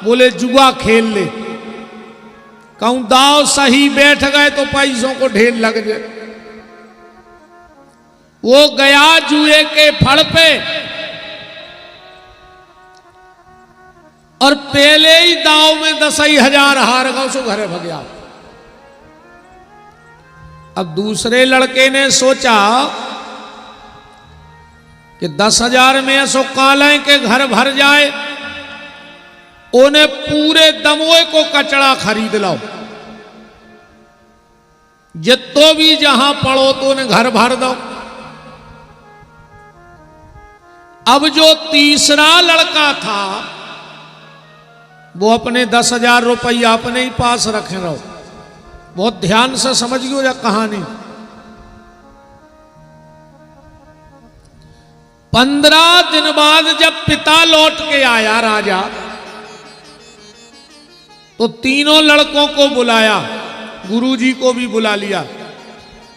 बोले जुआ खेल ले। कहूं दाव सही बैठ गए तो पैसों को ढेर लग जाए। वो गया जुए के फड़ पे और पहले ही दाव में 10,000 हार गया, उसको घरे भग गया। अब दूसरे लड़के ने सोचा कि 10,000 में ऐसो कालें के घर भर जाए, उन्हें पूरे दमोए को कचड़ा खरीद लाओ, जितो भी जहां पड़ो तो उन्हें घर भर दो। अब जो तीसरा लड़का था वो अपने 10,000 रुपया अपने ही पास रखे रहो। बहुत ध्यान से समझियो या कहानी। 15 दिन बाद जब पिता लौट के आया राजा, तो तीनों लड़कों को बुलाया, गुरुजी को भी बुला लिया।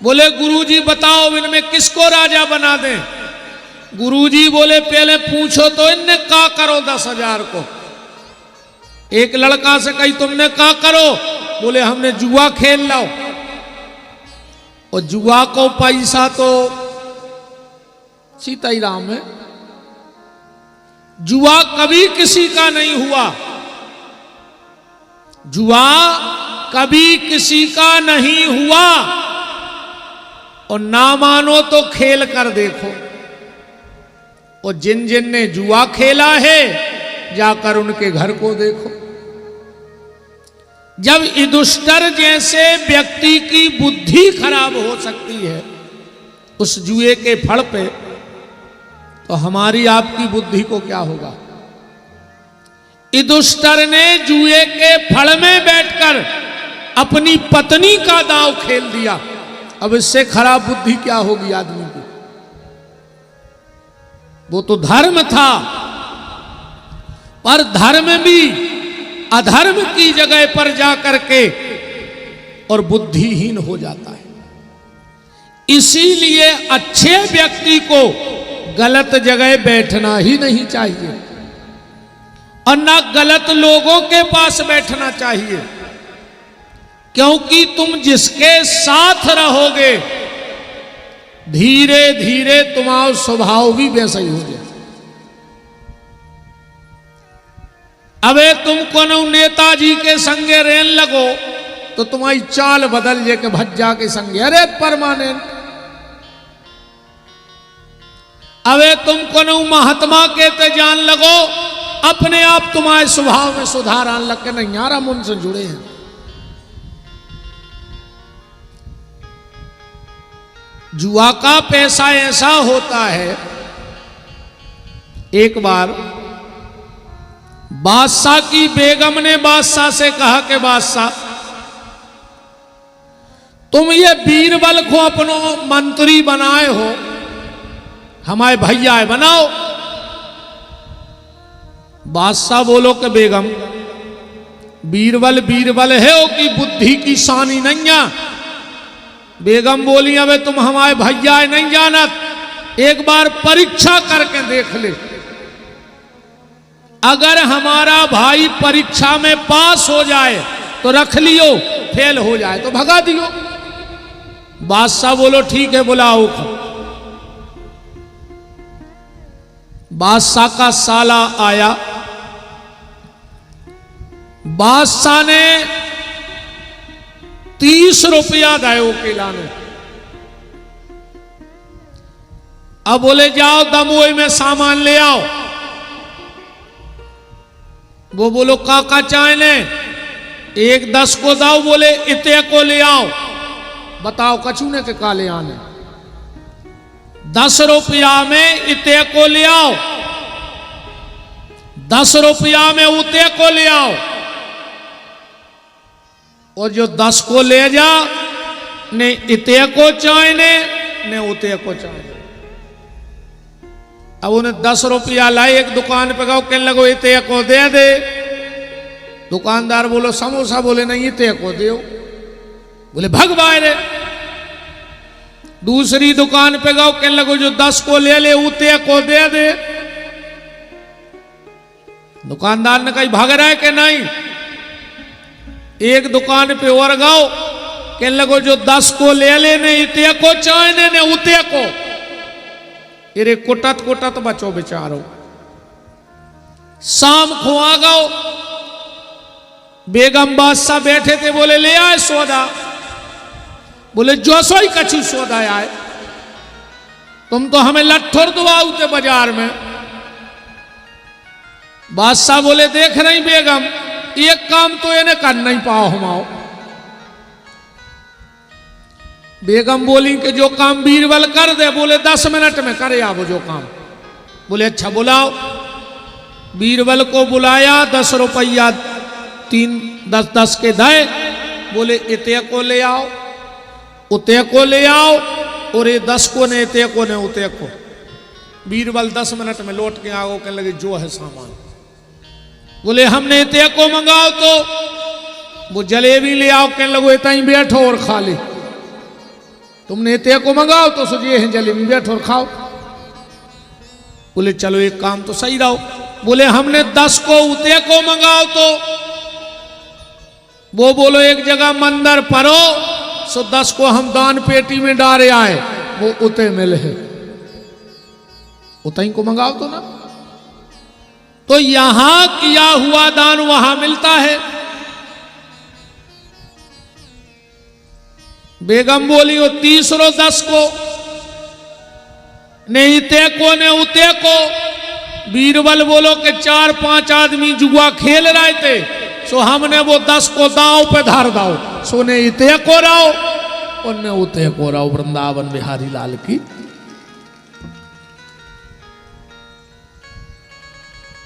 बोले गुरुजी बताओ इनमें किसको राजा बना दें। गुरुजी बोले पहले पूछो तो इनने का करो 10,000 को। एक लड़का से कही तुमने का करो, बोले हमने जुआ खेल लाओ। और जुआ को पैसा तो सीता ही राम है। जुआ कभी किसी का नहीं हुआ, जुआ कभी किसी का नहीं हुआ। और ना मानो तो खेल कर देखो। और जिन जिन ने जुआ खेला है जाकर उनके घर को देखो। जब युधिष्ठिर जैसे व्यक्ति की बुद्धि खराब हो सकती है उस जुए के फड़ पे, तो हमारी आपकी बुद्धि को क्या होगा। युधिष्ठिर ने जुए के फड़ में बैठकर अपनी पत्नी का दांव खेल दिया। अब इससे खराब बुद्धि क्या होगी आदमी की। वो तो धर्म था, पर धर्म भी अधर्म की जगह पर जाकर के और बुद्धिहीन हो जाता है। इसीलिए अच्छे व्यक्ति को गलत जगह बैठना ही नहीं चाहिए और ना गलत लोगों के पास बैठना चाहिए, क्योंकि तुम जिसके साथ रहोगे धीरे धीरे तुम्हारा स्वभाव भी वैसा ही हो जाए। अबे तुम कोनो नेताजी के संगे रेन लगो तो तुम्हारी चाल बदल जाए कि भज्जा के संगे, अरे परमानेंट। अबे तुम कोनो महात्मा के ते जान लगो, अपने आप तुम्हारे स्वभाव में सुधार आने लग के नहीं यार हम उनसे जुड़े हैं। जुआ का पैसा ऐसा होता है। एक बार बादशाह की बेगम ने बादशाह से कहा कि बादशाह तुम ये बीरबल को अपनो मंत्री बनाए हो, हमारे भैया है बनाओ। बादशाह बोलो कि बेगम बीरबल बीरबल है ओ की बुद्धि की शानी नहीं है। बेगम बोली अबे तुम हमारे भैया है नहीं जानत, एक बार परीक्षा करके देख ले। अगर हमारा भाई परीक्षा में पास हो जाए तो रख लियो, फेल हो जाए तो भगा दियो। बादशाह बोलो ठीक है बुलाओ। बादशाह का साला आया। बादशाह ने 30 रुपया दयो के लाने। अब बोले जाओ दमोई में सामान ले आओ। वो बोलो काका चाय ने एक 10 को दाओ, बोले इतने को ले आओ। बताओ कछूने के काले आने 10 रुपया में इतने को ले आओ, 10 रुपया में उतने को ले आओ। और जो 10 को ले जा ने इतने को चाय ने उतने को चाय। अब उन्हें 10 रुपया लाए, एक दुकान पे गए, कहने लगो इतने को दे दे। दुकानदार बोलो समोसा, बोले नहीं इतने को दो। बोले भग बाहर। दूसरी दुकान पे गए, कहने लगो जो 10 को ले ले उतने को दे दे। दुकानदार ने कही भाग रहा है कि नहीं। एक दुकान पे और गओ, कहने लगो जो 10 को ले लेने इते को चाहने ने उते को। इरे कुटत कुटत बचो बेचारो। शाम को आ गओ, बेगम बादशाह बैठे थे, बोले ले आए सौदा। बोले जो सो ही कछु सौदा आए, तुम तो हमें लट्ठोर दुआऊ थे बाजार में। बादशाह बोले देख रही बेगम, एक काम तो इन्हें कर नहीं पाओ हमाओ। बेगम बोली कि जो काम बीरबल कर दे। बोले 10 मिनट में करे आवो जो काम। बोले अच्छा बुलाओ। बीरबल को बुलाया, 10 रुपया 3-10 के दे। बोले इते को ले आओ, उते को ले आओ, और ये 10 को ने इते को ने उते को। बीरबल 10 मिनट में लौट के आओ, कहने लगे जो है सामान। बोले हमने इते को मंगाओ, तो वो जलेबी ले आओ, कहने लगो इतना ही बैठो और खा ले। तुमने इते को मंगाओ तो सोचिए हैं जलेबी, बैठो और खाओ। बोले चलो एक काम तो सही रहो। बोले हमने 10 को उते को मंगाओ, तो वो बोलो एक जगह मंदिर परो, सो 10 को हम दान पेटी में डाले आए, वो उते मिले है, उतई को मंगाओ तो ना। तो यहां किया हुआ दान वहां मिलता है। बेगम बोली वो 30 रो 10 को, ने इते को ने उते को। बीरबल बोलो कि 4-5 आदमी जुआ खेल रहे थे, सो हमने वो 10 को दांव पे धार दाओ, सो ने इते को राओ और ने उते को राओ। वृंदावन बिहारी लाल की।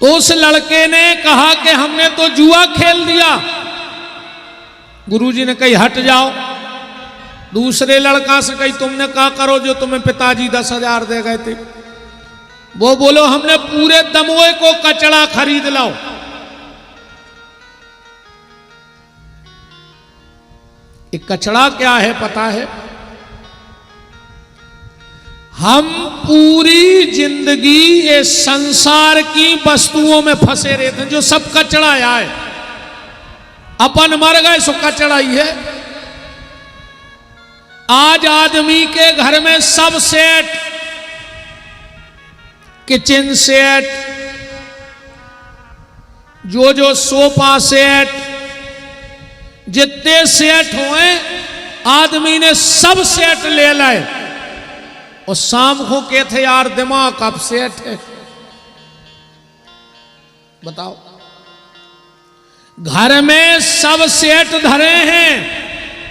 तो उस लड़के ने कहा कि हमने तो जुआ खेल दिया। गुरुजी ने कही हट जाओ। दूसरे लड़का से कही तुमने कहा करो जो तुम्हें पिताजी 10,000 दे गए थे। वो बोलो हमने पूरे दमोए को कचड़ा खरीद लाओ। एक कचड़ा क्या है पता है? हम पूरी जिंदगी ये संसार की वस्तुओं में फंसे रहते हैं, जो सब कचड़ा आए। अपन मर गए सो कचड़ा ही है। आज आदमी के घर में सब सेट, किचन सेट, जो सोफा सेट, जितने सेट हुए आदमी ने सब सेट ले लाए। और शाम को कहते यार दिमाग अब सेट है। बताओ, घर में सब सेट धरे हैं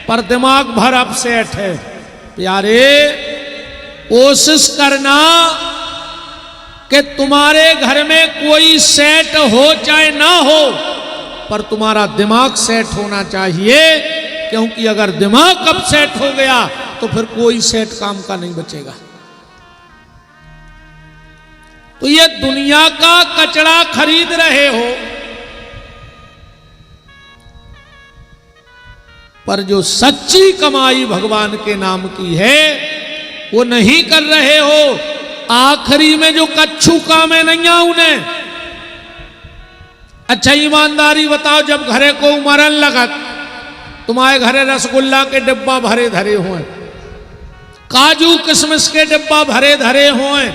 पर दिमाग भर अब सेट है। प्यारे, कोशिश करना कि तुम्हारे घर में कोई सेट हो चाहे ना हो, पर तुम्हारा दिमाग सेट होना चाहिए। क्योंकि अगर दिमाग कब सेट हो गया तो फिर कोई सेट काम का नहीं बचेगा। तो ये दुनिया का कचड़ा खरीद रहे हो, पर जो सच्ची कमाई भगवान के नाम की है वो नहीं कर रहे हो। आखिरी में जो कच्छू काम है नहीं आ उन्हें। अच्छा ईमानदारी बताओ, जब घरे को मरन लगत, तुम्हारे घरे रसगुल्ला के डिब्बा भरे धरे हुए, काजू किशमिश के डिब्बा भरे धरे हुए,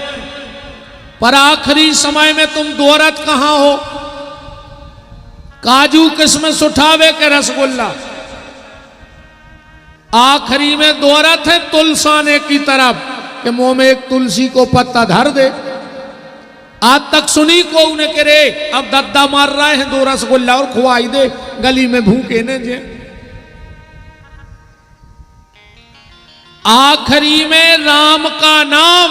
पर आखिरी समय में तुम दौड़त कहां हो? काजू किशमिश उठावे के रसगुल्ला। आखिरी में दौड़त है तुलसाने की तरफ कि मुंह में एक तुलसी को पत्ता धर दे। आज तक सुनी को उन्हें करे अब दद्दा मार रहे हैं, 2 रसगुल्ला और खुआई दे, गली में भूखे ने जे। आखिरी में राम का नाम,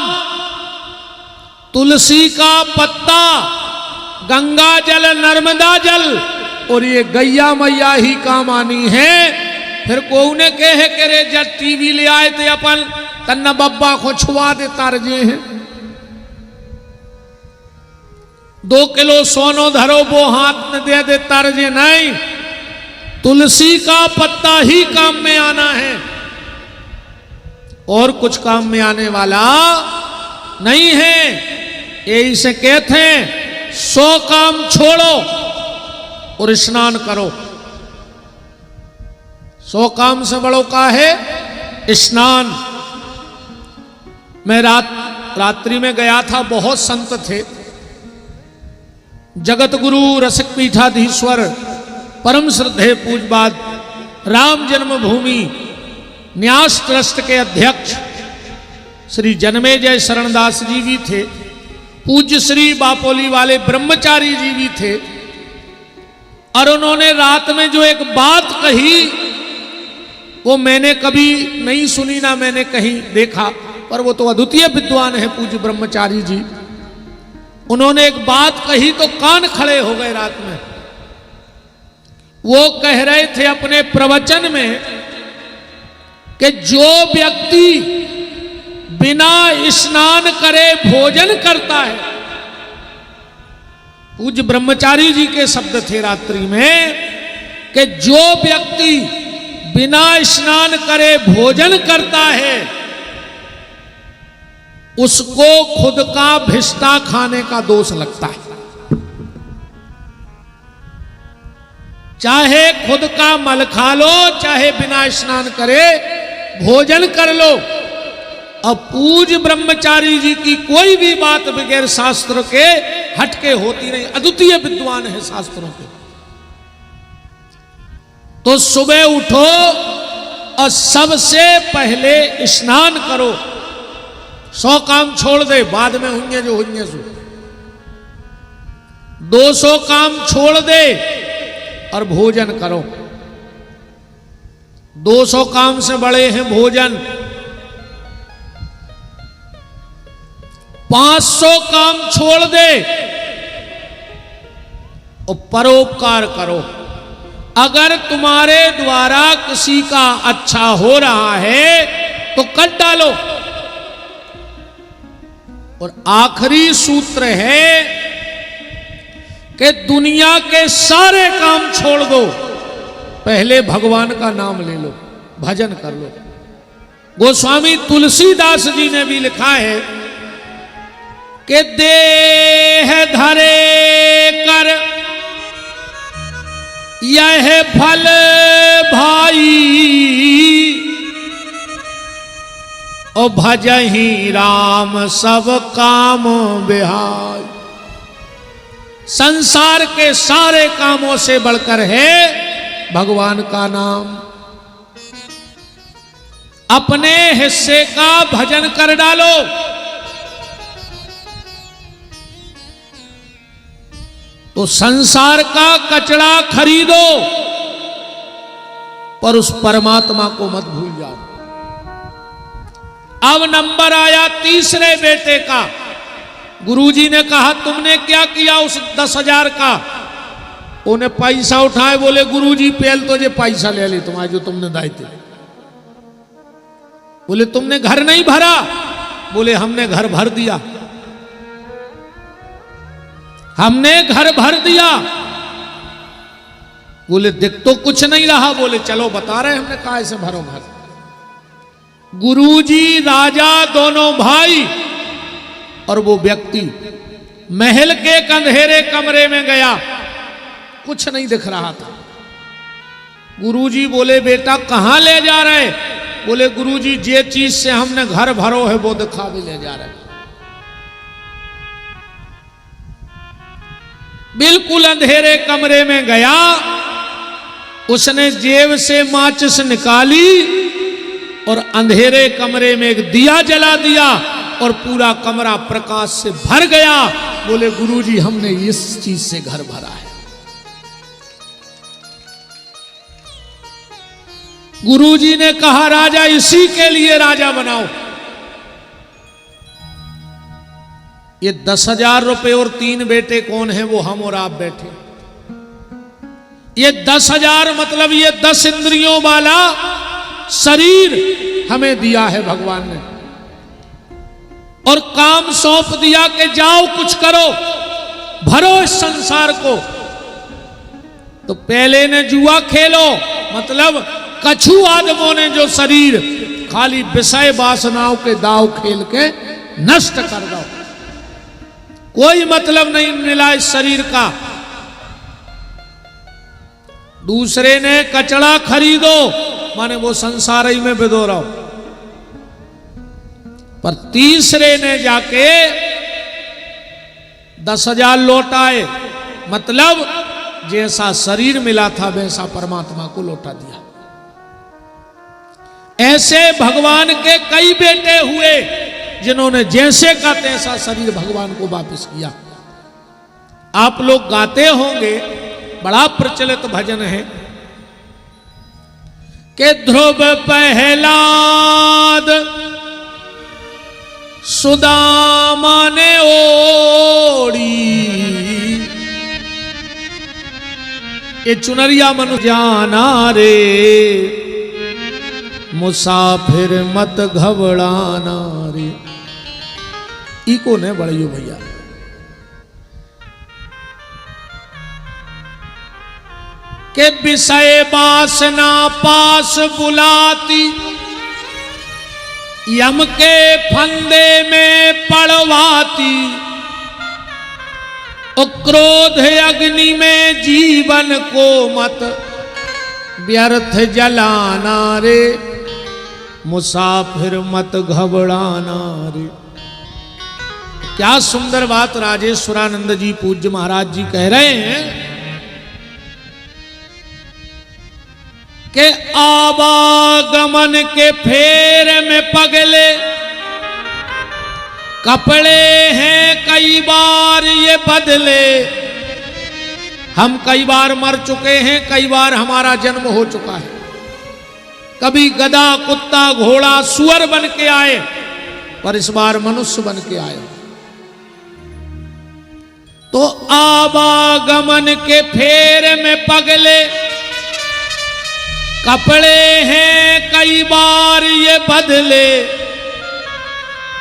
तुलसी का पत्ता, गंगा जल, नर्मदा जल, और ये गैया मैया ही काम आनी है। फिर को उन्हें कहे करे जब टीवी ले आए थे अपन तन्ना बब्बा को छुआ दे तारजे हैं। 2 किलो सोनो धरो वो हाथ में दे दे तारजे नहीं। तुलसी का पत्ता ही काम में आना है, और कुछ काम में आने वाला नहीं है। यही से कहते हैं 100 काम छोड़ो और स्नान करो। 100 काम से बड़ो का है स्नान। मैं रात्रि में गया था, बहुत संत थे। जगत गुरु रसिक पीठाधीश्वर परम श्रद्धेय पूज्यपाद राम जन्मभूमि न्यास ट्रस्ट के अध्यक्ष श्री जन्मेजय शरणदास जी भी थे। पूज्य श्री बापोली वाले ब्रह्मचारी जी भी थे। और उन्होंने रात में जो एक बात कही वो मैंने कभी नहीं सुनी, ना मैंने कहीं देखा, पर वो तो अद्वितीय विद्वान है पूज्य ब्रह्मचारी जी। उन्होंने एक बात कही तो कान खड़े हो गए रात में। वो कह रहे थे अपने प्रवचन में कि जो व्यक्ति बिना स्नान करे भोजन करता है, पूज्य ब्रह्मचारी जी के शब्द थे रात्रि में, कि जो व्यक्ति बिना स्नान करे भोजन करता है उसको खुद का भिष्टा खाने का दोष लगता है। चाहे खुद का मल खा लो, चाहे बिना स्नान करे भोजन कर लो। अब पूज्य ब्रह्मचारी जी की कोई भी बात बगैर शास्त्र के हटके होती नहीं, अद्वितीय विद्वान है शास्त्रों के। तो सुबह उठो और सबसे पहले स्नान करो। 100 काम छोड़ दे, बाद में हुई जो हुई सो। 200 काम छोड़ दे और भोजन करो। 200 काम से बड़े हैं भोजन। 500 काम छोड़ दे और परोपकार करो। अगर तुम्हारे द्वारा किसी का अच्छा हो रहा है तो कर डालो। और आखिरी सूत्र है कि दुनिया के सारे काम छोड़ दो, पहले भगवान का नाम ले लो, भजन कर लो। गोस्वामी तुलसीदास जी ने भी लिखा है कि देह धरे कर यह फल भाई, ओ भजहि राम सब काम बिहाई। संसार के सारे कामों से बढ़कर है भगवान का नाम। अपने हिस्से का भजन कर डालो। तो संसार का कचरा खरीदो, पर उस परमात्मा को मत भूल जाओ। अब नंबर आया तीसरे बेटे का। गुरुजी ने कहा तुमने क्या किया उस 10,000 का? उन्हें पैसा उठाए, बोले गुरुजी पहले तो ये पैसा ले ली तुम्हारे जो तुमने दायित्व। बोले तुमने घर नहीं भरा? बोले हमने घर भर दिया, हमने घर भर दिया। बोले देख तो कुछ नहीं रहा। बोले चलो बता रहे हमने कहा ऐसे भरो घर। गुरुजी, राजा, दोनों भाई और वो व्यक्ति महल के एक अंधेरे कमरे में गया, कुछ नहीं दिख रहा था। गुरुजी बोले बेटा कहां ले जा रहे? बोले गुरुजी जे चीज से हमने घर भरो है वो दिखा भी ले जा रहे। बिल्कुल अंधेरे कमरे में गया, उसने जेब से माचिस निकाली और अंधेरे कमरे में एक दिया जला दिया और पूरा कमरा प्रकाश से भर गया। बोले गुरुजी हमने इस चीज से घर भरा है। गुरुजी ने कहा राजा इसी के लिए राजा बनाओ। ये 10,000 रुपए और 3 बेटे कौन है? वो हम और आप बैठे। ये 10,000 मतलब ये 10 इंद्रियों वाला शरीर हमें दिया है भगवान ने, और काम सौंप दिया कि जाओ कुछ करो, भरो इस संसार को। तो पहले ने जुआ खेलो, मतलब कछु आदमों ने जो शरीर खाली विषय वासनाओं के दाव खेल के नष्ट कर दो। कोई मतलब नहीं मिला इस शरीर का। दूसरे ने कचड़ा खरीदो, माने वो संसार ही में बिदो रहो, पर तीसरे ने जाके 10,000 लौटाए, मतलब जैसा शरीर मिला था वैसा परमात्मा को लौटा दिया। ऐसे भगवान के कई बेटे हुए जिन्होंने जैसे का तैसा शरीर भगवान को वापस किया। आप लोग गाते होंगे, बड़ा प्रचलित भजन है कि ध्रुव पहलाद सुदामा ने ओढ़ी, ये चुनरिया मनु जाना रे, मुसाफिर मत घबराना रे। इको ने बड़ियो भैया। के विषय वासना पास बुलाती, यम के फंदे में पड़वाती, क्रोध अग्नि में जीवन को मत व्यर्थ जलाना रे, मुसाफिर मत घबराना रे। क्या सुंदर बात राजेश्वरानंद जी पूज्य महाराज जी कह रहे हैं कि आवागमन के फेर में पगले, कपड़े हैं कई बार ये बदले, हम कई बार मर चुके हैं, कई बार हमारा जन्म हो चुका है। कभी गधा, कुत्ता, घोड़ा, सुअर बन के आए, पर इस बार मनुष्य बन के आए। तो आवागमन के फेर में पगले, कपड़े हैं कई बार ये बदले,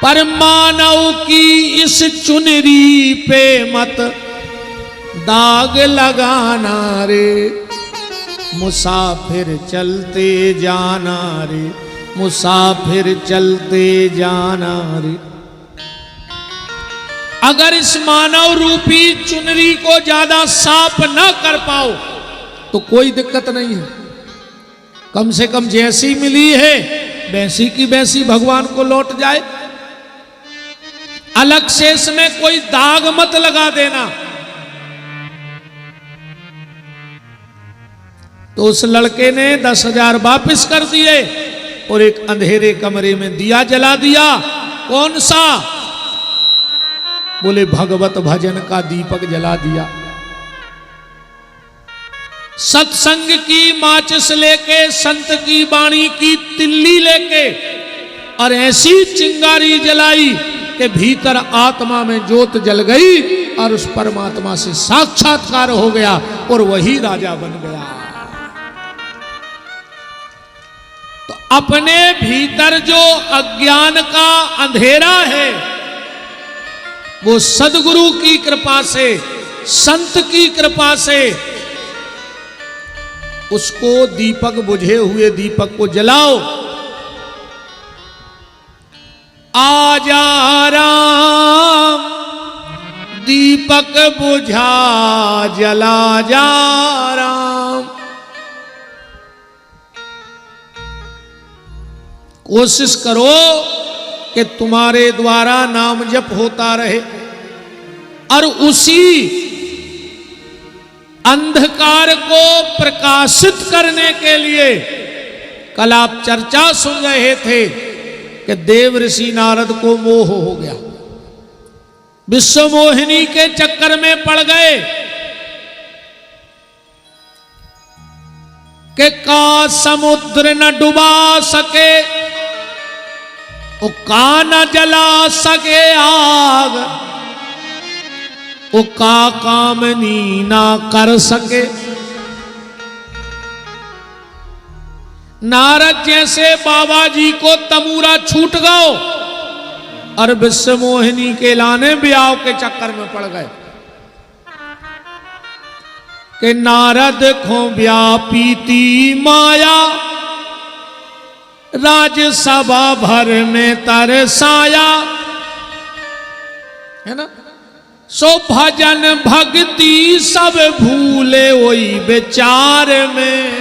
पर मानव की इस चुनरी पे मत दाग लगाना रे, मुसाफिर चलते जाना रे, मुसाफिर चलते जाना रे। अगर इस मानव रूपी चुनरी को ज्यादा साफ न कर पाओ तो कोई दिक्कत नहीं है, कम से कम जैसी मिली है वैसी की वैसी भगवान को लौट जाए। अलग से इसमें कोई दाग मत लगा देना। तो उस लड़के ने 10,000 वापस कर दिए और एक अंधेरे कमरे में दिया जला दिया। कौन सा? बोले भगवत भजन का दीपक जला दिया। सत्संग की माचिस लेके, संत की वाणी की तिल्ली लेके और ऐसी चिंगारी जलाई कि भीतर आत्मा में ज्योत जल गई और उस परमात्मा से साक्षात्कार हो गया और वही राजा बन गया। तो अपने भीतर जो अज्ञान का अंधेरा है वो सद्गुरु की कृपा से, संत की कृपा से उसको दीपक, बुझे हुए दीपक को जलाओ। आजा राम दीपक बुझा जला जा राम। कोशिश करो कि तुम्हारे द्वारा नाम जप होता रहे और उसी अंधकार को प्रकाशित करने के लिए कल आप चर्चा सुन रहे थे कि देव ऋषि नारद को मोह हो गया, विश्व मोहिनी के चक्कर में पड़ गए कि का समुद्र न डुबा सके, ओ का न जला सके आग, ओ का कामनी ना कर सके। नारद जैसे बाबा जी को तमूरा छूट गयो और विश्व मोहिनी के लाने ब्याह के चक्कर में पड़ गए कि नारद को व्यापीती माया, राजसभा भर में तरसाया, है ना। सो भजन भक्ति सब भूले वही बेचार में।